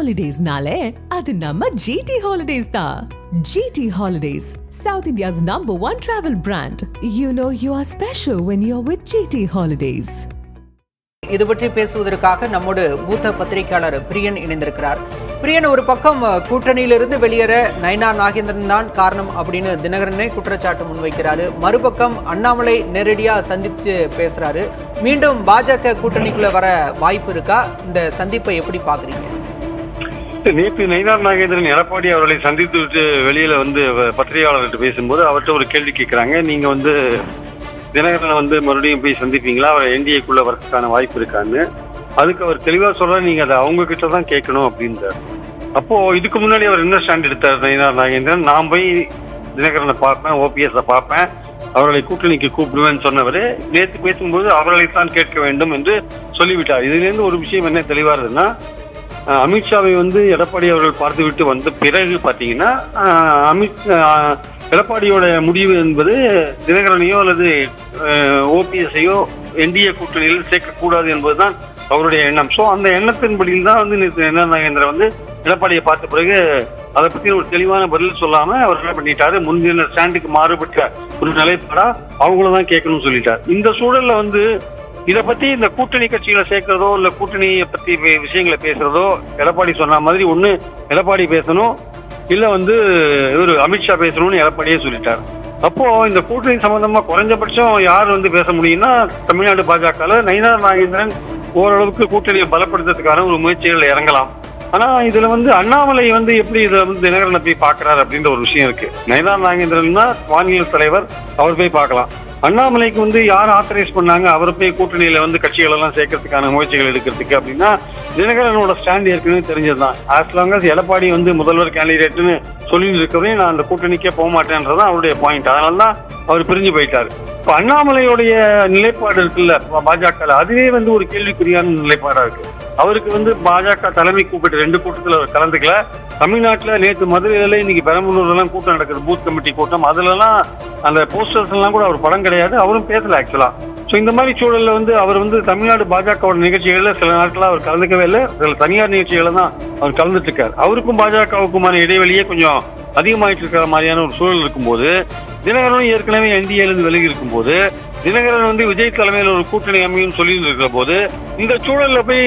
Holidays-nale, adu namma GT Holidays da. GT Holidays, South India's #1 travel brand. You know you are special when you're with GT Holidays. இது பற்றி பேசுவதற்காக நம்மோடு மூத்த பத்திரிகையாளர் பிரியன் இணைந்திருக்கிறார். பிரியன், ஒரு பக்கம் கூட்டணியிலிருந்து வெளியேற நயினார் நாகேந்திரன் தான் காரணம் அப்படின்னு தினகரனே குற்றச்சாட்டு முன்வைக்கிறாரு. மறுபக்கம் அண்ணாமலை நேரடியா சந்திச்சு பேசுறாரு. மீண்டும் பாஜக கூட்டணிக்குள்ள வர வாய்ப்பு இருக்கா? இந்த சந்திப்பை எப்படி பாக்குறீங்க? நேற்று நயினார் நாகேந்திரன் எடப்பாடி அவர்களை சந்தித்து விட்டு வெளியில பத்திரிகையாளர்கிட்ட பேசும்போது அவர்கிட்ட ஒரு கேள்வி கேட்கிறாங்க. நீங்க தினகரனை மறுபடியும் போய் சந்திப்பீங்களா, அவர் என்டிஏக்குள்ள வரதுக்கான வாய்ப்பு இருக்கான்னு. அதுக்கு அவர் தெளிவா சொல்ற, நீங்க அதை அவங்க கிட்ட தான் கேட்கணும் அப்படின்றார். அப்போ இதுக்கு முன்னாடி அவர் என்ன ஸ்டாண்ட் எடுத்தார் நயினார் நாகேந்திரன்? நான் போய் தினகரனை பார்ப்பேன், ஓபிஎஸ் பார்ப்பேன், அவர்களை கூட்டணிக்கு கூப்பிடுவேன்னு சொன்னவர் நேற்று பேசும்போது அவர்களைத்தான் கேட்க வேண்டும் என்று சொல்லிவிட்டார். இதுல இருந்து ஒரு விஷயம் என்ன தெளிவா இருந்ததுன்னா, அமித்ஷாவை எடப்பாடி அவர்கள் பார்த்து விட்டு வந்த பிறகு பாத்தீங்கன்னா எடப்பாடியோட முடிவு என்பது தினகரனையோ அல்லது ஓபிஎஸ்ஐயோ என்டிஏ கூட்டணியில் சேர்க்கக்கூடாது என்பதுதான் அவருடைய எண்ணம். ஸோ அந்த எண்ணத்தின்படியில் தான் நயினார் நாகேந்திரன் எடப்பாடியை பார்த்த பிறகு அதை பத்தி ஒரு தெளிவான பதில் சொல்லாம அவர் என்ன பண்ணிட்டாரு, முன்தின ஸ்டாண்டுக்கு மாறுபட்ட ஒரு நிலைப்பாடா அவங்களதான் கேட்கணும்னு சொல்லிட்டார். இந்த சூழல்ல இதை பத்தி இந்த கூட்டணி கட்சிகளை சேர்க்கிறதோ இல்ல கூட்டணியை பத்தி விஷயங்களை பேசுறதோ எடப்பாடி சொன்ன மாதிரி ஒண்ணு எடப்பாடி பேசணும், இல்ல இவர் அமித்ஷா பேசணும்னு எடப்பாடியே சொல்லிட்டார். அப்போ இந்த கூட்டணி சம்பந்தமா குறைஞ்சபட்சம் யார் பேச முடியும்னா தமிழ்நாடு பாஜக நயினார் நாகேந்திரன் ஓரளவுக்கு கூட்டணியை பலப்படுத்துறதுக்கான ஒரு முயற்சிகள் இறங்கலாம். ஆனா இதுல அண்ணாமலை எப்படி இதுல தினகரனை போய் பாக்குறாரு அப்படின்ற ஒரு விஷயம் இருக்கு. நயினார் நாகேந்திரன் தான் மாநில தலைவர், அவர் போய் பார்க்கலாம். அண்ணாமலைக்கு யார் ஆத்தரைஸ் பண்ணாங்க அவரை போய் கூட்டணியில கட்சிகள் எல்லாம் சேர்க்கறதுக்கான முயற்சிகள் எடுக்கிறதுக்கு அப்படின்னா தினகரனோட ஸ்டாண்ட் ஏற்கனவே தெரிஞ்சதுதான். ஆஸ் லாங் அஸ் எடப்பாடி முதல்வர் கேண்டிடேட்னு சொல்லிட்டு இருக்கவே நான் அந்த கூட்டணிக்கே போக மாட்டேன்றதான் அவருடைய பாயிண்ட். அதனாலதான் அவர் பிரிஞ்சு போயிட்டாரு. இப்ப அண்ணாமலையுடைய நிலைப்பாடு இருக்குல்ல பாஜக, அதுவே ஒரு கேள்விக்குறியான நிலைப்பாடா இருக்கு. அவருக்கு பாஜக தலைமை கூப்பிட்டு 2 கூட்டத்துல அவர் கலந்துக்கல. தமிழ்நாட்டுல நேற்று மதுரையில இன்னைக்கு பெரம்பலூர்ல எல்லாம் கூட்டம் நடக்குது, பூத் கமிட்டி கூட்டம். அதுல எல்லாம் அந்த போஸ்டர்ஸ் எல்லாம் கூட அவர் படம் கிடையாது, அவரும் பேசல ஆக்சுவலா. சோ இந்த மாதிரி சூழல்ல அவர் தமிழ்நாடு பாஜகவோட நிகழ்ச்சிகள்ல சில நாட்களா அவர் கலந்துக்கவே இல்லை. சில தனியார் நிகழ்ச்சிகளை தான் அவர் கலந்துட்டு இருக்காரு. அவருக்கும் பாஜகவுக்குமான இடைவெளியே கொஞ்சம் அதிகமாயிட்டு இருக்கிற மாதிரியான ஒரு சூழல் இருக்கும்போது, தினகரனும் ஏற்கனவே என்டிஏல இருந்து விலகி இருக்கும் போது, தினகரன் விஜய் தலைமையில் ஒரு கூட்டணி அமையும் சொல்லி இருக்கிற போது, இந்த சூழல்ல போய்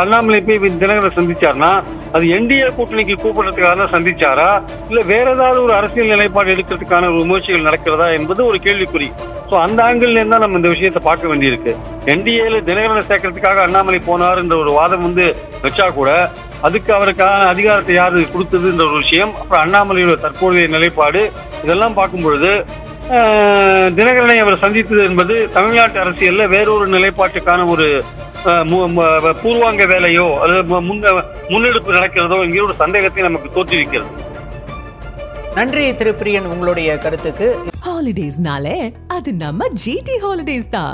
அண்ணாமலை போய் தினகரன் சந்திச்சார்னா அது என்டிஏ கூட்டணிக்கு கூப்பிடுறதுக்காக சந்திச்சாரா இல்ல வேற ஏதாவது ஒரு அரசியல் நிலைப்பாடு எடுக்கிறதுக்கான ஒரு முயற்சிகள் நடக்கிறதா என்பது ஒரு கேள்விக்குறி. சோ அந்த ஆங்கிள் இருந்தா நம்ம இந்த விஷயத்தை பார்க்க வேண்டியிருக்கு. என்டிஏல தினகரனை சேர்க்கறதுக்காக அண்ணாமலை போனார் என்ற ஒரு வாதம் வச்சா கூட அதுக்கு அவருக்கான அதிகாரத்தை யாரு கொடுத்ததுன்ற ஒரு விஷயம், அப்புறம் அண்ணாமலையோட தற்போதைய நிலைப்பாடு, இதெல்லாம் பார்க்கும் பொழுது தினகரனை அவர் சந்தித்தது என்பது தமிழ்நாட்டு அரசியல்ல வேறொரு நிலைப்பாட்டுக்கான ஒரு பூர்வாங்க வேலையோ அல்லது முன்னெடுப்பு நடக்கிறதோ என்கிற ஒரு சந்தேகத்தை நமக்கு தோற்றுவிக்கிறது. நன்றி திரு பிரியன், உங்களுடைய கருத்துக்கு. Holidays-nale, adu namma GT Holidays da.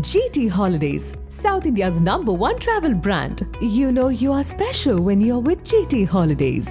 GT Holidays, South India's #1 travel brand. You know you are special when you're with GT Holidays.